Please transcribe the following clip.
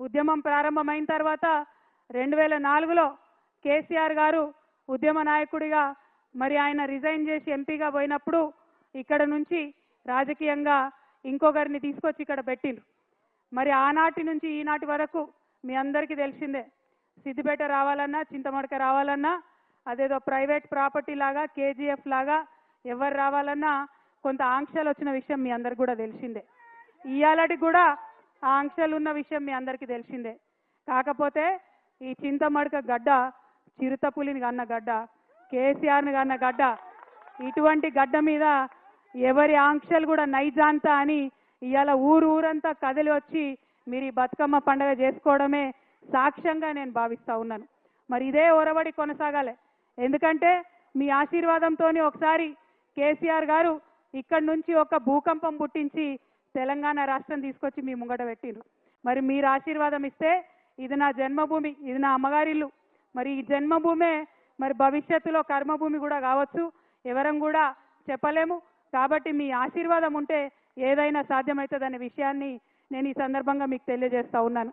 ఉద్యమం ప్రారంభమైన తర్వాత 2004లో కేసీఆర్ గారు ఉద్యమ నాయకుడిగా మరి ఆయన రిజైన్ చేసి ఎంపీగా పోయినప్పుడు ఇక్కడ నుంచి రాజకీయంగా ఇంకొకరిని తీసుకొచ్చి ఇక్కడ పెట్టిండ్రు. మరి ఆనాటి నుంచి ఈనాటి వరకు మీ అందరికీ తెలిసిందే, సిద్దిపేట రావాలన్నా చింతమడక రావాలన్నా అదేదో ప్రైవేట్ ప్రాపర్టీ లాగా కేజీఎఫ్ లాగా ఎవరు రావాలన్నా కొంత ఆంక్షలు వచ్చిన విషయం మీ అందరికి కూడా తెలిసిందే. ఇయాలటికి కూడా ఆ ఆంక్షలు ఉన్న విషయం మీ అందరికీ తెలిసిందే. కాకపోతే ఈ చింతమడక గడ్డ చిరుతపులిని కన్న గడ్డ, కేసీఆర్ని కన్న గడ్డ, ఇటువంటి గడ్డ మీద ఎవరి ఆంక్షలు కూడా నైజాంతా అని ఇవాళ ఊరంతా కదిలి వచ్చి మీరు ఈ బతుకమ్మ పండుగ చేసుకోవడమే సాక్ష్యంగా నేను భావిస్తూ ఉన్నాను. మరి ఇదే ఒరవడి కొనసాగాలి. ఎందుకంటే మీ ఆశీర్వాదంతో ఒకసారి కేసీఆర్ గారు ఇక్కడి నుంచి ఒక భూకంపం పుట్టించి తెలంగాణ రాష్ట్రం తీసుకొచ్చి మీ ముంగట పెట్టిండ్రు. మరి మీరు ఆశీర్వాదం ఇస్తే ఇది నా జన్మభూమి, ఇది నా అమ్మగారిల్లు. మరి ఈ జన్మభూమే మరి భవిష్యత్తులో కర్మభూమి కూడా కావచ్చు, ఎవరం కూడా చెప్పలేము. కాబట్టి మీ ఆశీర్వాదం ఉంటే ఏదైనా సాధ్యమవుతుందనే విషయాన్ని నేను ఈ సందర్భంగా మీకు తెలియజేస్తా ఉన్నాను.